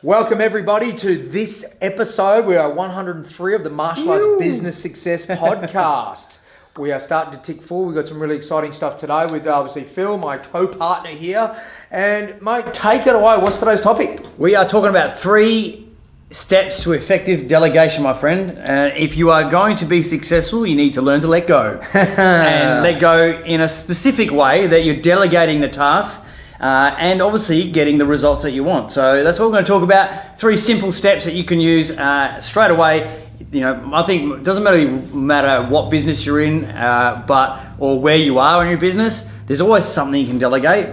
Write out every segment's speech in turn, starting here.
Welcome everybody to this episode. We are 103 of the Martial Arts Business Success Podcast. We are starting to tick forward. We've got some really exciting stuff today with obviously Phil, my co-partner here. And mate, take it away. What's today's topic? We are talking about 3 steps to effective delegation, my friend. If you are going to be successful, you need to learn to let go. And let go in a specific way that you're delegating the task. And obviously getting the results that you want. So that's what we're going to talk about. 3 simple steps that you can use straight away. You know, I think it doesn't matter what business you're in, or where you are in your business. There's always something you can delegate.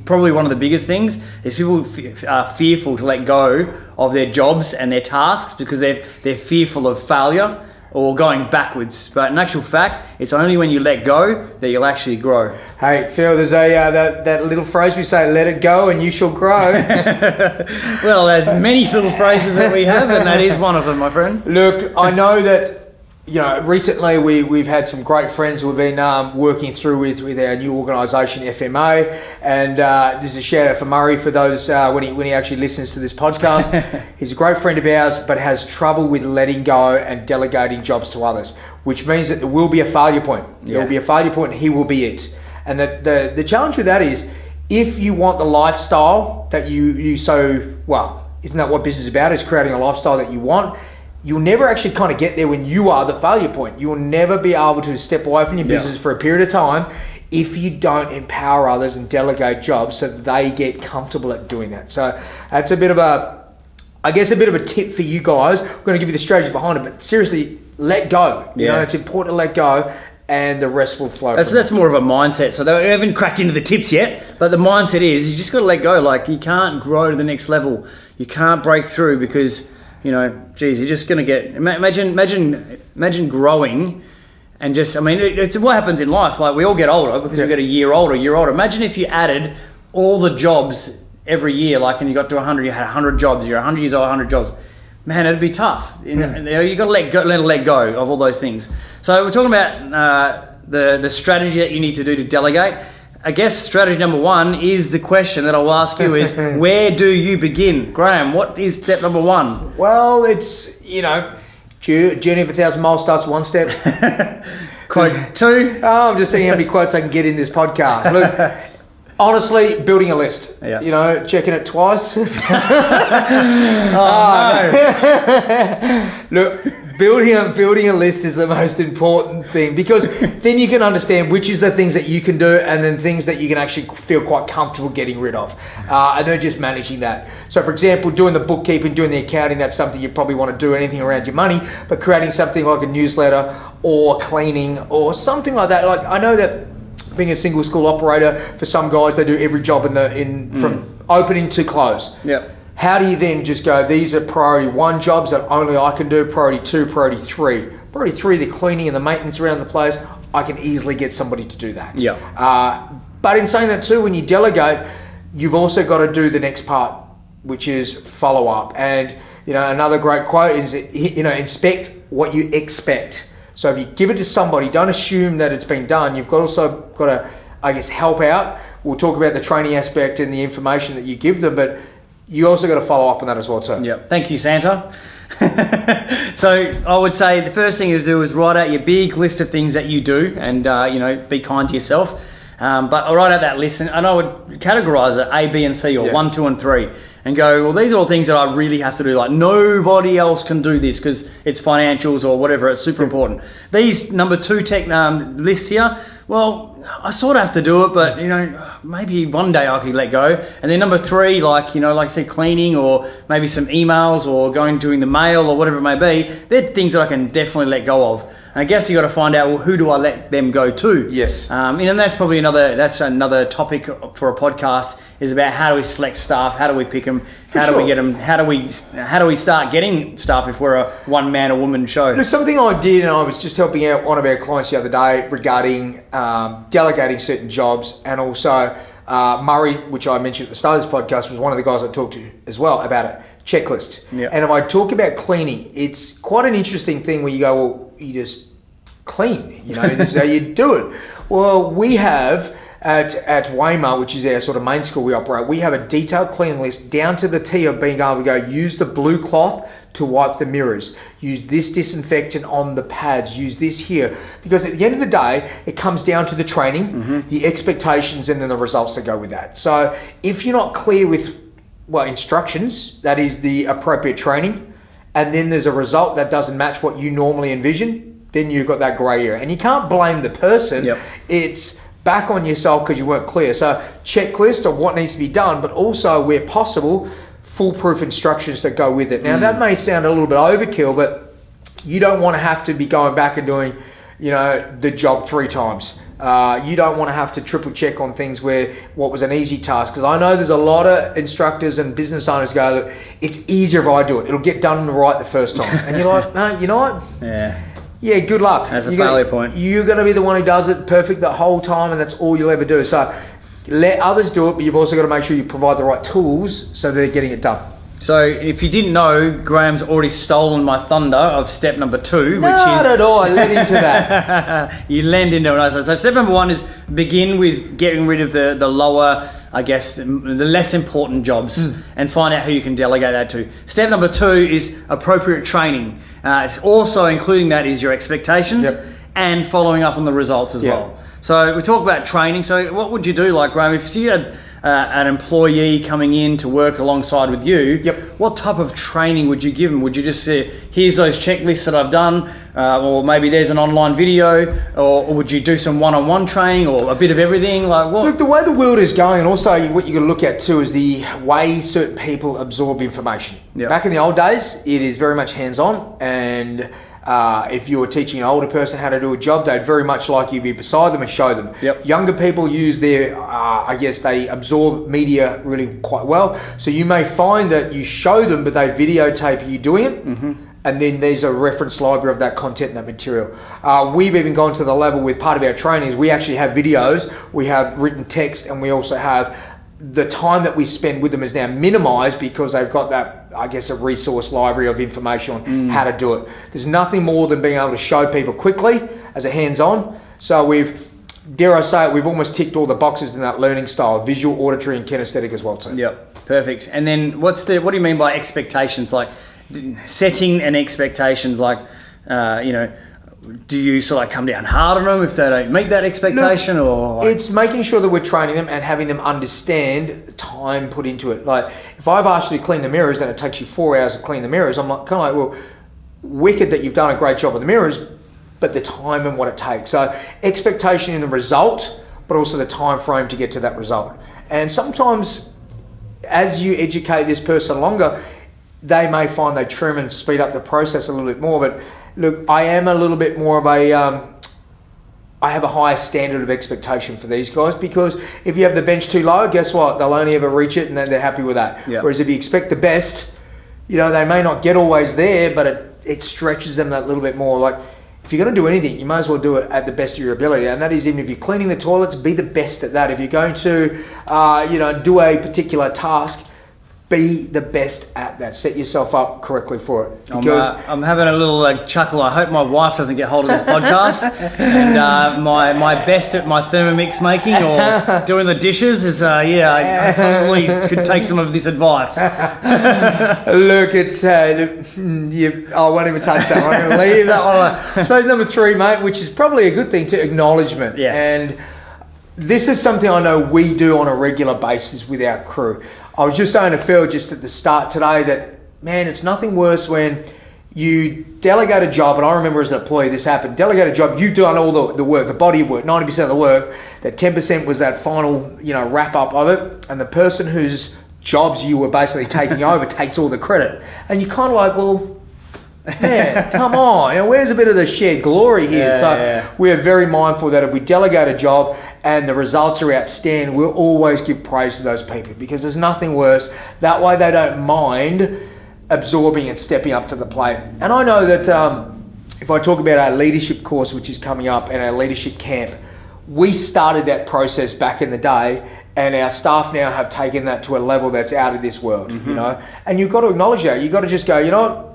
Probably one of the biggest things is people are fearful to let go of their jobs and their tasks because they're fearful of failure or going backwards. But in actual fact, it's only when you let go that you'll actually grow. Hey, Phil, there's that little phrase we say, let it go and you shall grow. Well, there's many little phrases that we have, and that is one of them, my friend. Look, I know that, recently we've had some great friends we've been working through with our new organisation, FMA, and this is a shout out for Murray for those when he actually listens to this podcast. He's a great friend of ours, but has trouble with letting go and delegating jobs to others, which means that there will be a failure point. There will be a failure point, and he will be it. And the challenge with that is, if you want the lifestyle that you isn't that what business is about? Is creating a lifestyle that you want. You'll never actually kind of get there when you are the failure point. You'll never be able to step away from your business for a period of time if you don't empower others and delegate jobs so that they get comfortable at doing that. So that's a bit of a tip for you guys. We're going to give you the strategy behind it, but seriously, let go. You know, it's important to let go, and the rest will flow. That's more of a mindset. So we haven't cracked into the tips yet, but the mindset is you just got to let go. Like, you can't grow to the next level. You can't break through because, you're just going to get... Imagine growing and just... it's what happens in life. Like, we all get older because we get a year older. Imagine if you added all the jobs every year, like, and you got to 100, you had 100 jobs, you're 100 years old, 100 jobs. Man, it'd be tough. You got to let go of all those things. So we're talking about the strategy that you need to do to delegate. I guess strategy number 1 is the question that I'll ask you is, where do you begin? Graham, what is step number 1? Well, it's, journey of 1,000 miles starts with 1 step. Quote 2? I'm just seeing how many quotes I can get in this podcast. Look, honestly, building a list. Yeah. Checking it twice. No. Look, building a list is the most important thing, because then you can understand which is the things that you can do and then things that you can actually feel quite comfortable getting rid of. And then just managing that. So for example, doing the bookkeeping, doing the accounting, that's something you probably want to do, anything around your money, but creating something like a newsletter or cleaning or something like that. Like, I know that being a single school operator, for some guys, they do every job from opening to close. Yeah. How do you then just go, these are priority 1 jobs that only I can do, priority 2, priority 3. Priority 3, the cleaning and the maintenance around the place, I can easily get somebody to do that. Yeah. But in saying that too, when you delegate, you've also got to do the next part, which is follow up. And, another great quote is, inspect what you expect. So if you give it to somebody, don't assume that it's been done. You've also got to, help out. We'll talk about the training aspect and the information that you give them, but you also got to follow up on that as well too. Yeah. Thank you, Santa. So I would say the first thing to do is write out your big list of things that you do, and be kind to yourself. But I'll write out that list, and I would categorize it A, B, and C, or 1, 2, and 3, and go, well, these are all things that I really have to do. Like, nobody else can do this because it's financials or whatever. It's super important. These number 2 tech lists here, well, I sort of have to do it, but maybe one day I could let go. And then number 3, like I said, cleaning, or maybe some emails, or doing the mail, or whatever it may be. They're things that I can definitely let go of. And I guess you got to find out, well, who do I let them go to? Yes. And that's probably another topic for a podcast, is about how do we select staff, how do we pick them, how do we get them, how do we start getting staff if we're a 1-man or woman show? Look, something I did, and I was just helping out one of our clients the other day regarding delegating certain jobs, and also Murray, which I mentioned at the start of this podcast, was one of the guys I talked to as well about it. Checklist. Yep. And if I talk about cleaning, it's quite an interesting thing where you go, well, you just clean, this is how you do it. Well, we have at Weimar, which is our sort of main school we operate, we have a detailed cleaning list down to the T of being able to go use the blue cloth to wipe the mirrors, use this disinfectant on the pads, use this here. Because at the end of the day, it comes down to the training, the expectations, and then the results that go with that. So if you're not clear with, well, instructions, that is the appropriate training, and then there's a result that doesn't match what you normally envision, then you've got that grey area. And you can't blame the person. Yep. It's back on yourself because you weren't clear. So checklist of what needs to be done, but also where possible, foolproof instructions that go with it. Now that may sound a little bit overkill, but you don't want to have to be going back and doing, you know, the job 3 times. You don't want to have to triple check on things where what was an easy task. Because I know there's a lot of instructors and business owners go, look, it's easier if I do it. It'll get done right the first time. And you're like, no, you know what? Yeah, good luck. That's a failure point. You're going to be the one who does it perfect the whole time, and that's all you'll ever do. So let others do it, but you've also got to make sure you provide the right tools so they're getting it done. So if you didn't know, Graham's already stolen my thunder of step number 2, Not at all. I led into that. You lend into it. So step number 1 is begin with getting rid of the lower, I guess, the less important jobs and find out who you can delegate that to. Step number 2 is appropriate training. It's also including that is your expectations and following up on the results as well. So we talk about training. So what would you do, like Graham, if you had an employee coming in to work alongside with you, what type of training would you give them? Would you just say, here's those checklists that I've done, or maybe there's an online video, or would you do some one-on-one training, or a bit of everything? Like what? Look, the way the world is going, and also what you're going to look at too, is the way certain people absorb information. Back in the old days, it is very much hands-on, and if you were teaching an older person how to do a job, they'd very much like you to be beside them and show them. Younger people use their, I guess they absorb media really quite well. So you may find that you show them, but they videotape you doing it. And then there's a reference library of that content and that material. We've even gone to the level with part of our trainings, we actually have videos, we have written text, and we also have the time that we spend with them is now minimized because they've got that, I guess, a resource library of information on how to do it. There's nothing more than being able to show people quickly as a hands-on. So we've, dare I say it, we've almost ticked all the boxes in that learning style, visual, auditory, and kinesthetic as well too. Perfect. And then what do you mean by expectations? Like setting an expectation, like, you know, do you sort of like come down hard on them if they don't meet that expectation? Look, or like... It's making sure that we're training them and having them understand time put into it. Like if I've asked you to clean the mirrors and it takes you 4 hours to clean the mirrors, I'm like, kind of like, well, wicked that you've done a great job with the mirrors, but the time and what it takes. So expectation in the result, but also the time frame to get to that result. And sometimes as you educate this person longer, they may find they trim and speed up the process a little bit more. But look, I am a little bit more of a, I have a higher standard of expectation for these guys, because if you have the bench too low, guess what? They'll only ever reach it and then they're happy with that. Whereas if you expect the best, you know, they may not get always there, but it stretches them that little bit more. Like if you're going to do anything, you might as well do it at the best of your ability. And that is, even if you're cleaning the toilets, be the best at that. If you're going to, you know, do a particular task, be the best at that. Set yourself up correctly for it. Because I'm having a little chuckle. I hope my wife doesn't get hold of this podcast. And my best at my Thermomix making or doing the dishes is, I probably could take some of this advice. Look, it's, I won't even touch that one. I'm going to leave that one alone. I suppose number 3, mate, which is probably a good thing too, acknowledgement. And this is something I know we do on a regular basis with our crew. I was just saying to Phil just at the start today that, man, it's nothing worse when you delegate a job, and I remember as an employee this happened, delegate a job, you've done all the work, the body of work, 90% of the work, that 10% was that final, you know, wrap up of it, and the person whose jobs you were basically taking over takes all the credit. And you're kind of like, well, man, come on, you know, where's a bit of the shared glory here? We are very mindful that if we delegate a job and the results are outstanding, we'll always give praise to those people, because there's nothing worse. That way they don't mind absorbing and stepping up to the plate. And I know that if I talk about our leadership course, which is coming up, and our leadership camp, we started that process back in the day, and our staff now have taken that to a level that's out of this world, you know. And you've got to acknowledge that. You've got to just go, you know what?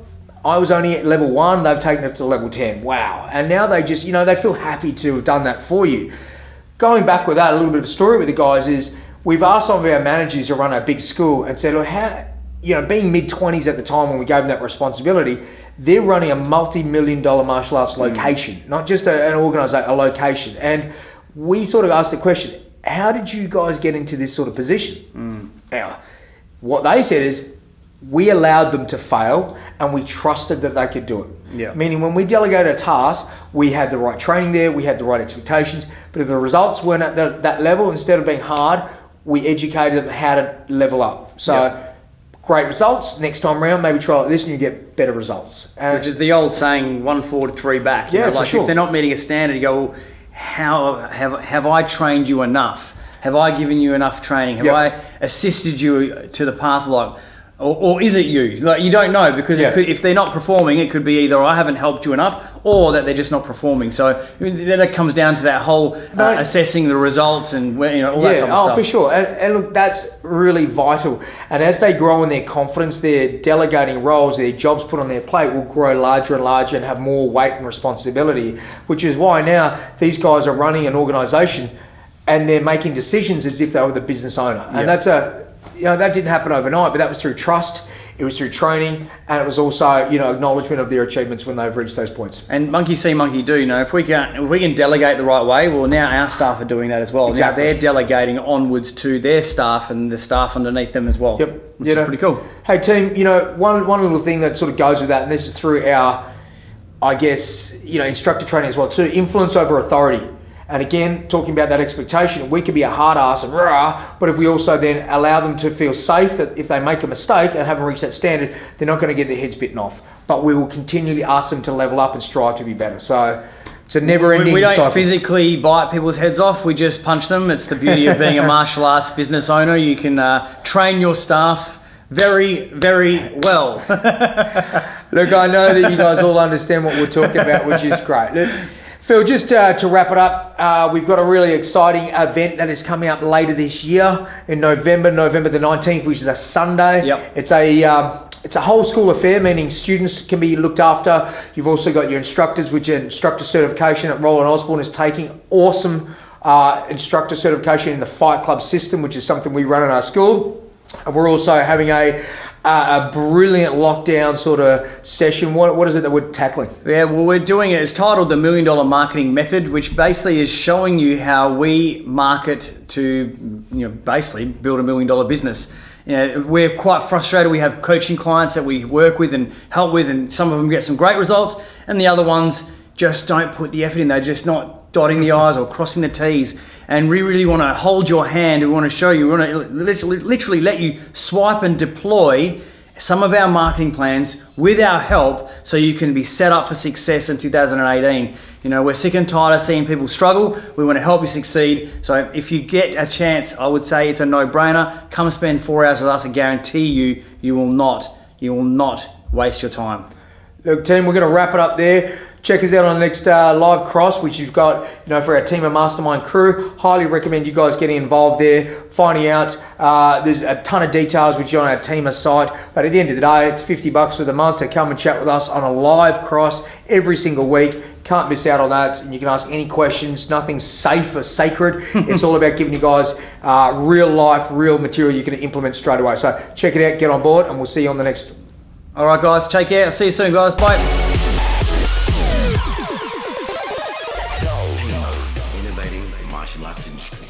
I was only at level 1, they've taken it to level 10. Wow. And now they just, you know, they feel happy to have done that for you. going back with that, a little bit of a story with the guys is we've asked some of our managers who run our big school and said, look, how, being mid-20s at the time when we gave them that responsibility, they're running a multi-million-dollar martial arts location, not just an organisation, a location. And we sort of asked the question, how did you guys get into this sort of position? Now, what they said is, we allowed them to fail and we trusted that they could do it. Yeah. Meaning when we delegated a task, we had the right training there, we had the right expectations, but if the results weren't at that level, instead of being hard, we educated them how to level up. So great results, next time around, maybe try like this and you get better results. Which is the old saying, 1 forward, 3 back. Yeah, like for sure. If they're not meeting a standard, you go, well, how have I trained you enough? Have I given you enough training? Have I assisted you to the path like... Or is it you? Like, you don't know, because if they're not performing, it could be either I haven't helped you enough or that they're just not performing. So then it comes down to that whole assessing the results and all that type of stuff. For sure. And look, that's really vital. And as they grow in their confidence, their delegating roles, their jobs put on their plate will grow larger and larger and have more weight and responsibility, which is why now these guys are running an organisation and they're making decisions as if they were the business owner. And that's that didn't happen overnight, but that was through trust, it was through training, and it was also, acknowledgement of their achievements when they've reached those points. And monkey see, monkey do. If we can delegate the right way, well, now our staff are doing that as well. Exactly. Now they're delegating onwards to their staff and the staff underneath them as well. Yep. Which is pretty cool. Hey team, one little thing that sort of goes with that, and this is through our, I guess, instructor training as well too, influence over authority. And again, talking about that expectation, we could be a hard ass and rah, but if we also then allow them to feel safe that if they make a mistake and haven't reached that standard, they're not going to get their heads bitten off. But we will continually ask them to level up and strive to be better. So it's a never-ending cycle. We don't physically bite people's heads off, we just punch them. It's the beauty of being a martial arts business owner. You can train your staff very, very well. Look, I know that you guys all understand what we're talking about, which is great. Look, Phil, just to wrap it up, we've got a really exciting event that is coming up later this year in November the 19th, which is a Sunday. Yep. It's a whole school affair, meaning students can be looked after. You've also got your instructors, which are instructor certification that Roland Osborne is taking. Awesome instructor certification in the Fight Club system, which is something we run in our school. And we're also having a brilliant lockdown sort of session. What is it that we're tackling? Yeah, well, we're doing it. It's titled the $1 Million Marketing Method, which basically is showing you how we market to, basically build $1 million business. We're quite frustrated. We have coaching clients that we work with and help with, and some of them get some great results, and the other ones just don't put the effort in. They're just not dotting the I's or crossing the T's. And we really want to hold your hand. We want to show you, we want to literally let you swipe and deploy some of our marketing plans with our help so you can be set up for success in 2018. We're sick and tired of seeing people struggle. We want to help you succeed. So if you get a chance, I would say it's a no-brainer. Come spend 4 hours with us. I guarantee you will not waste your time. Look, team, we're going to wrap it up there. Check us out on the next live cross, which you've got, for our TIMA Mastermind crew. Highly recommend you guys getting involved there, finding out. There's a ton of details which are on our TIMA site. But at the end of the day, it's $50 for the month to come and chat with us on a live cross every single week. Can't miss out on that. And you can ask any questions. Nothing's safe or sacred. It's all about giving you guys real life, real material you can implement straight away. So check it out, get on board, and we'll see you on the next. All right, guys, take care. I'll see you soon, guys. Bye. TIMA, innovating the martial arts industry.